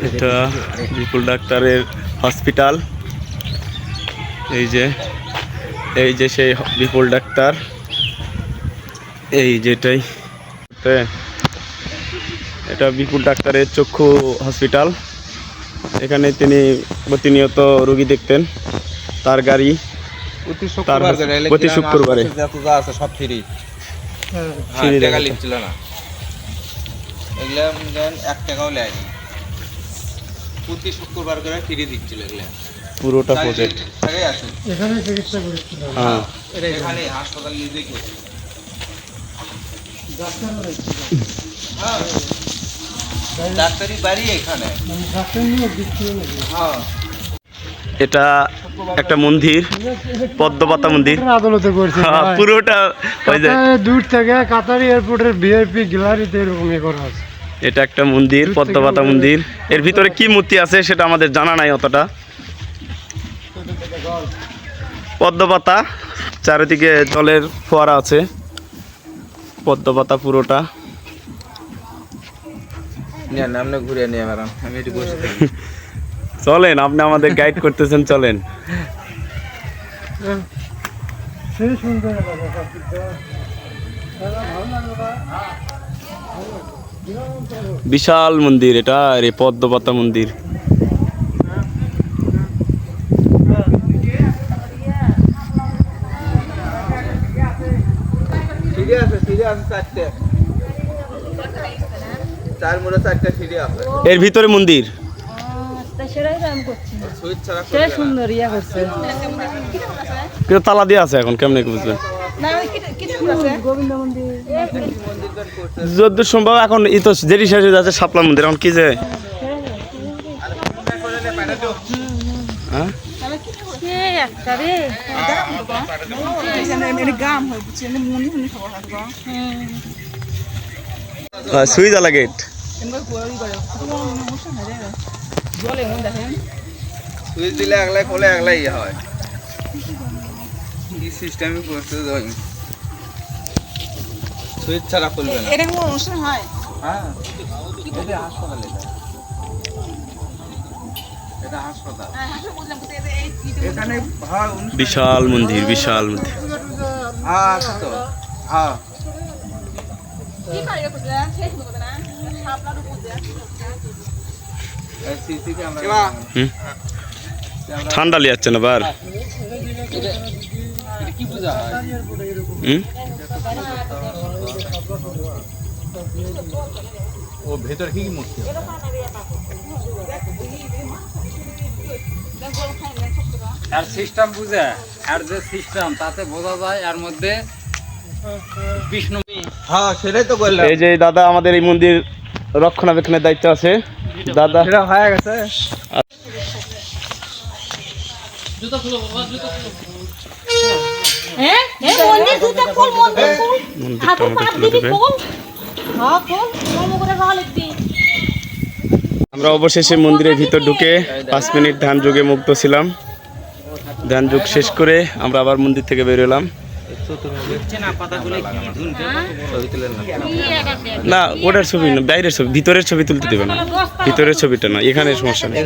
এটা বিপুল ডাক্তারের হসপিটাল। এই যে সেই বিপুল ডাক্তার, এই যেটাই এটা বিপুল ডাক্তারের চক্ষু হসপিটাল। এখানে তিনি প্রতিনিয়ত রোগী দেখতেন। তার গাড়ি প্রতি শুক্রবারে সব ফ্রি, টাকা লিখছিল না, এগুলা 1 টাকাও নেয়নি, প্রতি শুক্রবার করে ফ্রি দিচ্ছিল। এগুলা পুরোটা প্রজেক্ট এখানে চিকিৎসা করেছিল। হ্যাঁ, এখানে হাসপাতাল নিজেই করছে। ডাক্তারি বাড়ি এখানে। এটা একটা মন্দির, পদ্মপাতা মন্দির। আদালতে করছে পুরোটা ওই যে দূর থেকে কাতারি এয়ারপোর্টের ভিআইপি গ্যালারিতে এরকম করা আছে। এটা একটা মন্দির, পদ্মপাতা মন্দির। এর ভিতরে কি মূর্তি আছে সেটা আমাদের জানা নাই অতটা। পদ্মপাতা, চারিদিকে জলের ফোয়ারা আছে, পদ্মপাতা পুরোটা। নামনে ঘুরে নিয়ে বেড়ান, আমি এটি বসে চলেন, আপনি আমাদের গাইড করতেছেন, চলেন। বিশাল মন্দির এটা, রে পদ্মপাতা মন্দির। এর ভিতরে মন্দির তালা দিয়ে আছে, এখন কেমনে বুঝবেন? যদ্দূর সম্ভব এখন ই তো যেটি শেষ হয়ে যাচ্ছে শাপলা মন্দির। এখন কি যে সুইজালা গেট, সুইচ দিলে একলাই খোলে, একলাই ইয়ে হয়। কি সিস্টেমে করতে যাই, সুইচ ছাড়া খুলবে না। এটা কোনো অনুষ্ঠান হয়? হ্যাঁ, এটা হাসপাতাল। এটা হাসপাতাল। এখানে বিশাল মন্দির, বিশাল মন্দির। হ্যাঁ তো, হ্যাঁ কি করে করতে শেষ করতে না আপনার উপর দেয়া সিসি ক্যামেরা। ঠান্ডা লিয়াচ্ছে না বার। এটা কি পূজা হয়? ও ভেতর কি মূর্তি? আর সিস্টেম বুঝে, আর যে সিস্টেম তাতে বোঝা যায় এর মধ্যে বিষ্ণু। হ্যাঁ, সেটাই তো বললাম। এই যে দাদা আমাদের এই মন্দির রক্ষণাবেক্ষণের দায়িত্ব আছে। দাদা সেটা হয়ে গেছে। জুতো খুলো বাবা, জুতো খুলো। মন্দির জুতো খুল, মন্দির খুল। হাতে পা দিবি খুল। হ্যাঁ খুল, নমো করে ভালো লাগবে। আমরা অবশেষে মন্দিরের ভিতর ঢুকে 5 মিনিট ধ্যান যোগে মুক্ত ছিলাম। ধ্যান যোগ শেষ করে আমরা আবার মন্দির থেকে বের হলাম। না, ওটার ছবি না, বাইরের ছবি, ভিতরের ছবি তুলতে দেবে না। ভিতরের ছবিটা না, এখানে সমস্যা নেই।